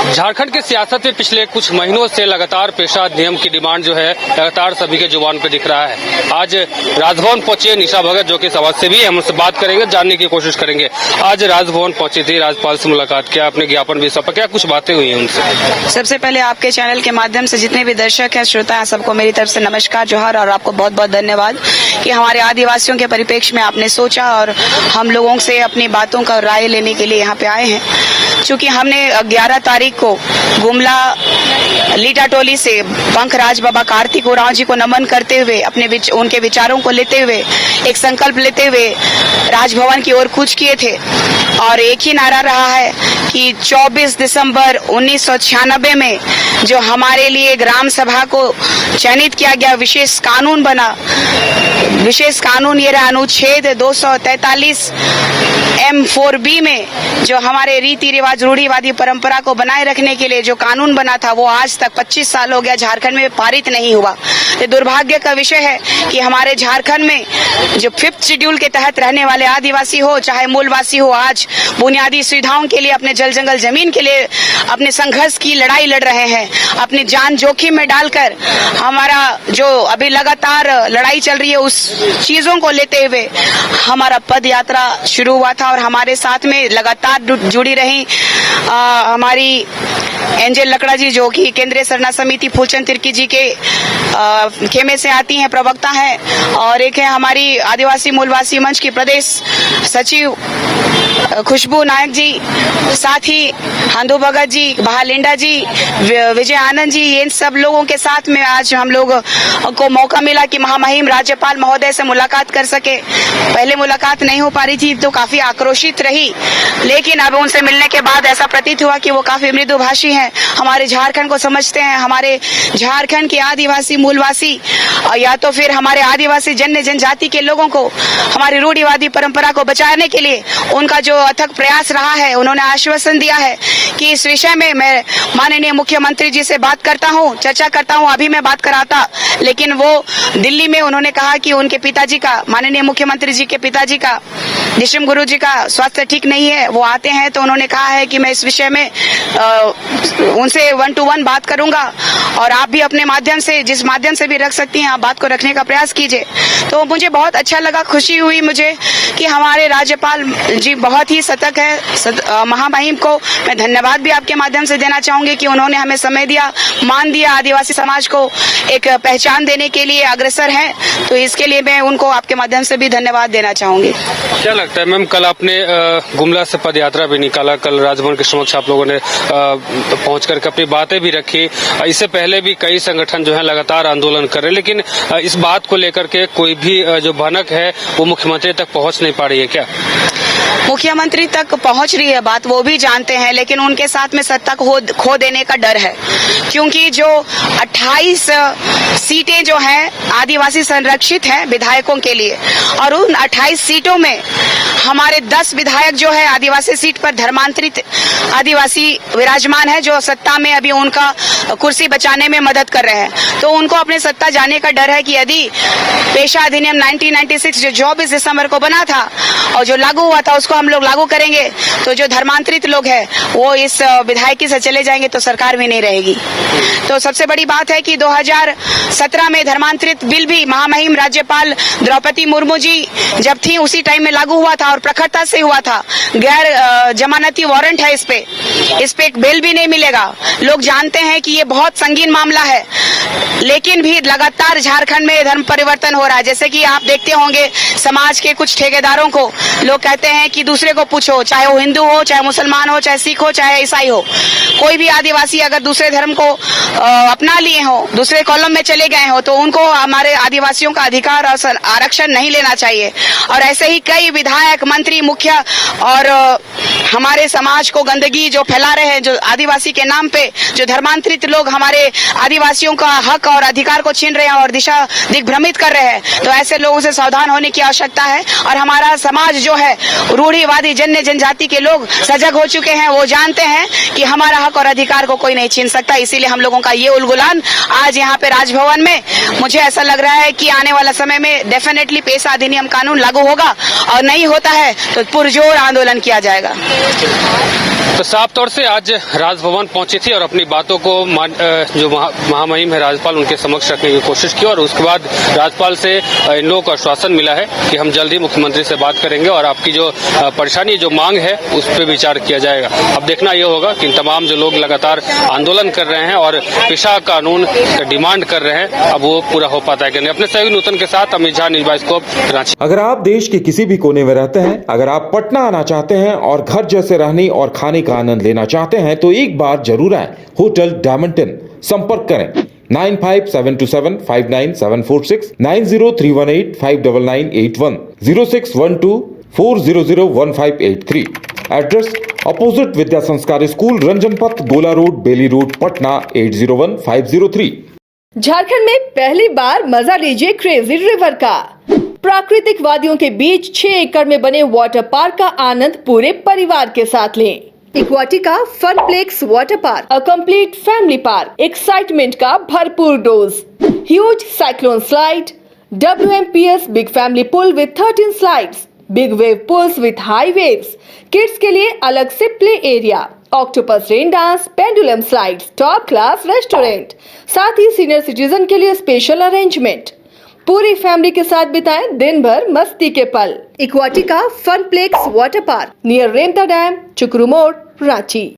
झारखंड की सियासत में पिछले कुछ महीनों से लगातार पेशा अधिनियम की डिमांड जो है लगातार सभी के जुबान पे दिख रहा है। आज राजभवन पहुंचे निशा भगत जो कि समाजसेवी है, हम उससे बात करेंगे, जानने की कोशिश करेंगे। आज राजभवन पहुंची थी, राज्यपाल से मुलाकात किया, अपने ज्ञापन भी सौंपा, क्या कुछ बातें हुई हैं उनसे? सबसे पहले आपके चैनल के माध्यम से जितने भी दर्शक हैं, श्रोता हैं, सबको मेरी तरफ से नमस्कार, जोहार और आपको बहुत बहुत धन्यवाद कि हमारे आदिवासियों के परिप्रेक्ष्य में आपने सोचा और हम लोगों से अपनी बातों का राय लेने के लिए यहाँ पे आए हैं। चूंकि हमने 11 तारीख को गुमला लीटा टोली से पंखराज बाबा कार्तिक उरांव जी को नमन करते हुए उनके विचारों को लेते हुए एक संकल्प लेते हुए राजभवन की ओर कूच किए थे और एक ही नारा रहा है कि 24 दिसंबर 1996 में जो हमारे लिए ग्राम सभा को चयनित किया गया विशेष कानून बना, विशेष कानून ये रहा अनुच्छेद 243 M4B में जो हमारे रीति रिवाज रूढ़िवादी परंपरा को बनाए रखने के लिए जो कानून बना था वो आज तक 25 साल हो गया झारखंड में पारित नहीं हुआ। ये दुर्भाग्य का विषय है कि हमारे झारखंड में जो 5th शेड्यूल के तहत रहने वाले आदिवासी हो चाहे मूलवासी हो, आज बुनियादी सुविधाओं के लिए अपने जल जंगल जमीन के लिए अपने संघर्ष की लड़ाई लड़ रहे हैं। अपनी जान जोखिम में डालकर हमारा जो अभी लगातार लड़ाई चल रही है उस चीजों को लेते हुए हमारा पद यात्रा शुरू हुआ था और हमारे साथ में लगातार जुड़ी रही हमारी एंजल लकड़ा जी जो कि केंद्रीय सरना समिति फूलचंद तिर्की जी के खेमे से आती हैं, प्रवक्ता हैं, और एक है हमारी आदिवासी मूलवासी मंच की प्रदेश सचिव खुशबू नायक जी, साथ ही हांदू भगत जी, बहालिंडा जी, विजय आनंद जी, इन सब लोगों के साथ में आज हम लोग को मौका मिला कि महामहिम राज्यपाल महोदय से मुलाकात कर सके। पहले मुलाकात नहीं हो पा रही थी तो काफी आक्रोशित रही, लेकिन अब उनसे मिलने के बाद ऐसा प्रतीत हुआ कि वो काफी मृदुभाषी हैं, हमारे झारखंड को समझते हैं, हमारे झारखंड के आदिवासी मूलवासी या तो फिर हमारे आदिवासी जनजाति के लोगों को हमारी रूढ़िवादी परंपरा को बचाने के लिए उनका जो अथक प्रयास रहा है। उन्होंने आश्वासन दिया है कि इस विषय में मैं माननीय मुख्यमंत्री जी से बात करता हूं, चर्चा करता हूं। अभी मैं बात कराता, लेकिन वो दिल्ली में उन्होंने कहा कि उनके पिताजी का, माननीय मुख्यमंत्री जी के पिताजी का, जिशम गुरु जी का स्वास्थ्य ठीक नहीं है, वो आते हैं तो उन्होंने कहा है कि मैं इस विषय में उनसे 1 to 1 बात करूंगा और आप भी अपने माध्यम से, जिस माध्यम से भी रख सकती हैं, आप बात को रखने का प्रयास कीजिए। तो मुझे बहुत अच्छा लगा, खुशी हुई मुझे कि हमारे राज्यपाल जी बहुत ही सतर्क है। महामहिम को मैं धन्यवाद भी आपके माध्यम से देना चाहूंगी कि उन्होंने हमें समय दिया, मान दिया, आदिवासी समाज को एक पहचान देने के लिए अग्रसर हैं, तो इसके लिए मैं उनको आपके माध्यम से भी धन्यवाद देना चाहूंगी। क्या लगता है मैम, कल आपने गुमला से पद यात्रा भी निकाला, कल राजभवन के समक्ष आप लोगों ने पहुंच करके अपनी बातें भी रखी। इससे पहले भी कई संगठन जो है लगातार आंदोलन कर रहे हैं, लेकिन इस बात को लेकर के कोई भी जो भनक है वो मुख्यमंत्री तक पहुंच नहीं पा रही है क्या? मुख्यमंत्री तक पहुंच रही है बात, वो भी जानते हैं, लेकिन उनके साथ में सत्ता खो देने का डर है, क्योंकि जो 28 सीटें जो हैं आदिवासी संरक्षित हैं विधायकों के लिए, और उन 28 सीटों में हमारे 10 विधायक जो है आदिवासी सीट पर धर्मांतरित आदिवासी विराजमान है, जो सत्ता में अभी उनका कुर्सी बचाने में मदद कर रहे हैं। तो उनको अपने सत्ता जाने का डर है कि यदि पेशा अधिनियम 1996 जो 24 दिसंबर को बना था और जो लागू हुआ था उसको हम लोग लागू करेंगे तो जो धर्मांतरित लोग हैं वो इस विधायकी से चले जाएंगे तो सरकार भी नहीं रहेगी। तो सबसे बड़ी बात है कि 2017 में धर्मांतरित बिल भी महामहिम राज्यपाल द्रौपदी मुर्मू जी जब थी उसी टाइम में लागू हुआ था और प्रखरता से हुआ था। गैर जमानती वारंट है, इस पे एक बेल भी नहीं मिलेगा। लोग जानते हैं कि ये बहुत संगीन मामला है, लेकिन भी लगातार झारखंड में धर्म परिवर्तन हो रहा है। जैसे कि आप देखते होंगे समाज के कुछ ठेकेदारों को लोग कहते हैं कि दूसरे को पूछो, चाहे वो हिंदू हो, चाहे मुसलमान हो, चाहे सिख हो, चाहे ईसाई हो, कोई भी आदिवासी अगर दूसरे धर्म को अपना लिए हो, दूसरे कॉलम में चले गए हो, तो उनको हमारे आदिवासियों का अधिकार और आरक्षण नहीं लेना चाहिए। और ऐसे ही कई विधायक, मंत्री, मुखिया और हमारे समाज को गंदगी जो फैला रहे हैं, जो आदिवासी के नाम पे जो धर्मांतरित लोग हमारे आदिवासियों का हक और अधिकार को छीन रहे हैं और दिशा दिग्भ्रमित कर रहे हैं, तो ऐसे लोगों से सावधान होने की आवश्यकता है। और हमारा समाज जो है, रूढ़िवादी जन्य जनजाति के लोग सजग हो चुके हैं, वो जानते हैं कि हमारा हक और अधिकार को कोई नहीं छीन सकता। इसीलिए हम लोगों का ये उलगुलान आज यहाँ पे राजभवन में, मुझे ऐसा लग रहा है कि आने वाला समय में डेफिनेटली पेशा अधिनियम कानून लागू होगा, और नहीं होता है तो पुरजोर आंदोलन किया जाएगा। तो साफ तौर से आज राजभवन पहुंची थी और अपनी बातों को जो महामहिम है राज्यपाल, उनके समक्ष रखने की कोशिश की, और उसके बाद राज्यपाल से इन लोगों को आश्वासन मिला है कि हम जल्द ही मुख्यमंत्री से बात करेंगे और आपकी जो परेशानी, जो मांग है, उस पर विचार किया जाएगा। अब देखना यह होगा कि इन तमाम जो लोग लगातार आंदोलन कर रहे हैं और पेशा कानून डिमांड कर रहे हैं, अब वो पूरा हो पाता है कि नहीं। अपने सहयोगी नूतन के साथ अमित झा, न्यूज़ बाइस्कोप, रांची। अगर आप देश के किसी भी कोने में रहते हैं, अगर आप पटना आना चाहते हैं और घर जैसे रहने और खाने का आनंद लेना चाहते हैं, तो एक बार जरूर आए होटल डायमंड इन। संपर्क करें 9572759746, 9031859981, 0612400158 एड्रेस अपोजिट विद्या संस्कार स्कूल, रंजन पथ, गोला रोड, बेली रोड, पटना 801503। झारखंड में पहली बार मजा लीजिए क्रेजी रिवर का। प्राकृतिक वादियों के बीच 6 एकड़ में बने वाटर पार्क का आनंद पूरे परिवार के साथ लें। Equatica Funplex water park, a complete family park, excitement का भरपूर dose, huge cyclone slide, WMPS big family pool with 13 slides, big wave pools with high waves, kids के लिए अलग से play area, octopus rain dance, pendulum slides, top class restaurant, साथ ही senior citizen के लिए स्पेशल अरेंजमेंट। पूरी family के साथ बिताएं दिन भर मस्ती के पल। इक्वाटिका Funplex water park near Remta dam, चुकरू मोड़, रांची।